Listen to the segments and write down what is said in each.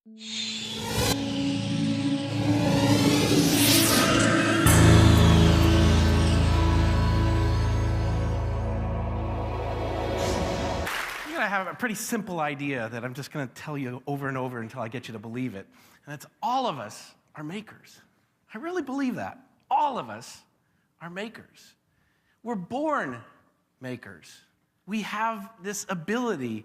I have a pretty simple idea that I'm just going to tell you over and over until I get you to believe it. And it's all of us are makers. I really believe that. All of us are makers. We're born makers. We have this ability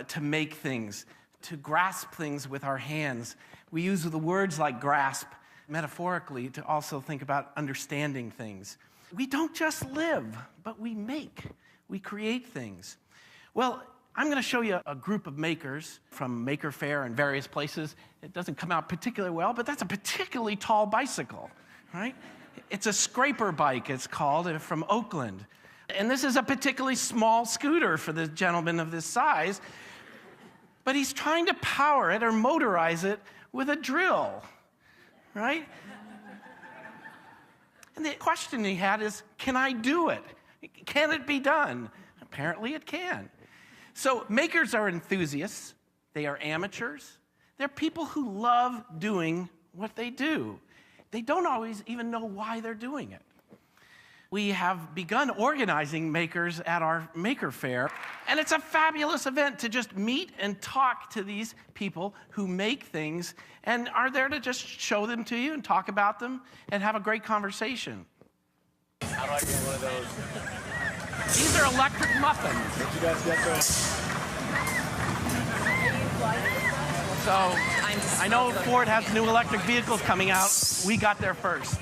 to make things, to grasp things with our hands. We use the words like grasp metaphorically to also think about understanding things. We don't just live, but we make. We create things. Well, I'm going to show you a group of makers from Maker Faire and various places. It doesn't come out particularly well, but that's a particularly tall bicycle, right? It's a scraper bike, it's called, from Oakland. And this is a particularly small scooter for the gentleman of this size, but he's trying to power it or motorize it with a drill, right? And the question he had is, can I do it? Can it be done? Apparently it can. So makers are enthusiasts. They are amateurs. They're people who love doing what they do. They don't always even know why they're doing it. We have begun organizing makers at our Maker Faire, and it's a fabulous event to just meet and talk to these people who make things and are there to just show them to you and talk about them and have a great conversation. How do I get one of those? These are electric muffins. Did you guys get those? So I know Ford has new electric vehicles coming out. We got there first.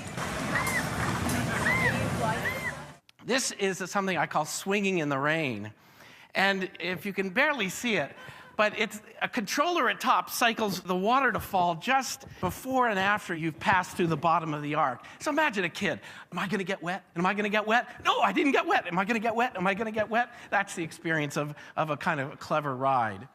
This is something I call swinging in the rain. And if you can barely see it, but it's a controller at top cycles the water to fall just before and after you've passed through the bottom of the ark. So imagine a kid. Am I going to get wet? Am I going to get wet? No, I didn't get wet. Am I going to get wet? Am I going to get wet? That's the experience of a kind of a clever ride.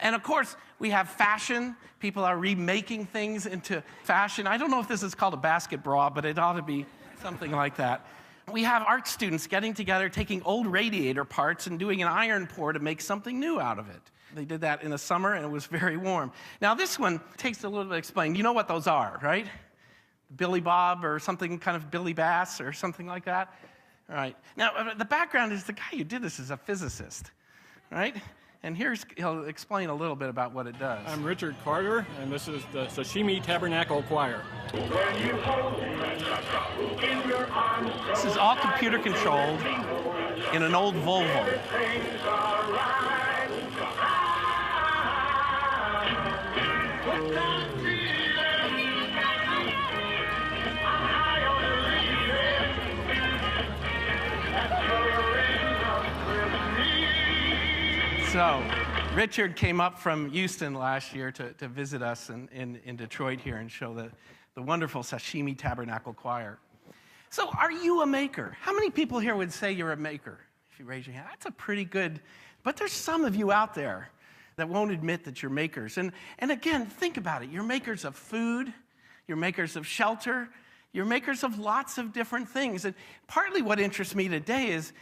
And of course, we have fashion. People are remaking things into fashion. I don't know if this is called a basket bra, but it ought to be something like that. We have art students getting together, taking old radiator parts and doing an iron pour to make something new out of it. They did that in the summer, and it was very warm. Now, this one takes a little bit to explain. You know what those are, right? Billy Bob or something, kind of Billy Bass or something like that. All right. Now, the background is the guy who did this is a physicist, right? And he'll explain a little bit about what it does. I'm Richard Carter, and this is the Sashimi Tabernacle Choir. This is all computer controlled in an old Volvo. So, Richard came up from Houston last year to visit us in Detroit here and show the wonderful Sashimi Tabernacle Choir. So, are you a maker? How many people here would say you're a maker? If you raise your hand, that's a pretty good, but there's some of you out there that won't admit that you're makers. And again, think about it. You're makers of food, you're makers of shelter, you're makers of lots of different things. And partly what interests me today is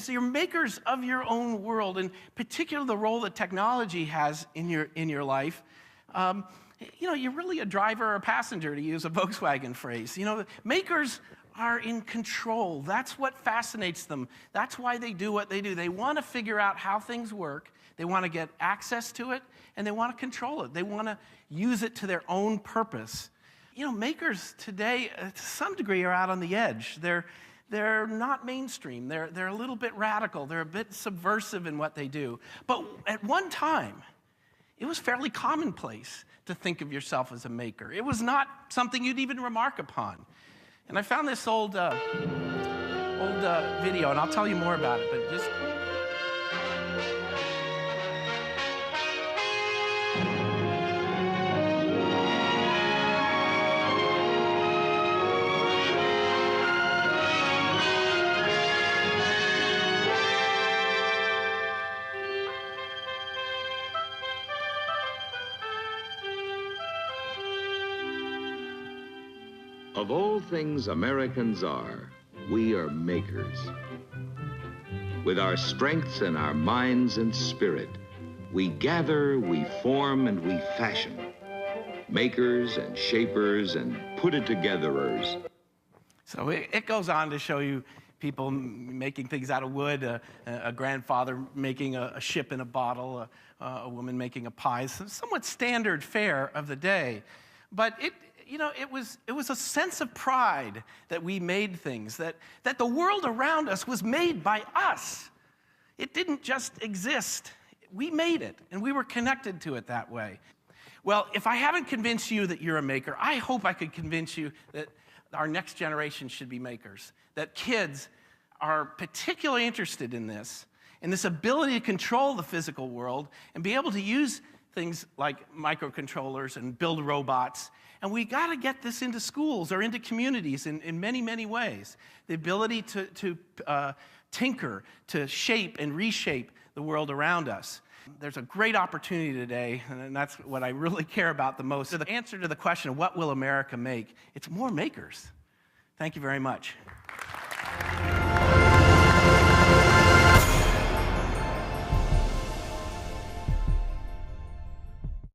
you're makers of your own world, and particularly the role that technology has in your life. You're really a driver or a passenger, to use a Volkswagen phrase. Makers are in control. That's what fascinates them. That's why they do what they do. They want to figure out how things work. They want to get access to it, and they want to control it. They want to use it to their own purpose. Makers today, to some degree, are out on the edge. They're not mainstream. They're a little bit radical. They're a bit subversive in what they do. But at one time, it was fairly commonplace to think of yourself as a maker. It was not something you'd even remark upon. And I found this old video, and I'll tell you more about it, but just... Of all things Americans are, we are makers. With our strengths and our minds and spirit, We gather, we form, and we fashion. Makers and shapers and put-it-togetherers. So it goes on to show you people making things out of wood, a grandfather making a ship in a bottle, a woman making a pie, somewhat standard fare of the day. But it was a sense of pride that we made things, that the world around us was made by us. It didn't just exist. We made it, and we were connected to it that way. Well, if I haven't convinced you that you're a maker, I hope I could convince you that our next generation should be makers, that kids are particularly interested in this ability to control the physical world and be able to use things like microcontrollers and build robots. And we got to get this into schools or into communities in many, many ways. The ability to tinker, to shape and reshape the world around us. There's a great opportunity today, and that's what I really care about the most. So the answer to the question of what will America make, it's more makers. Thank you very much.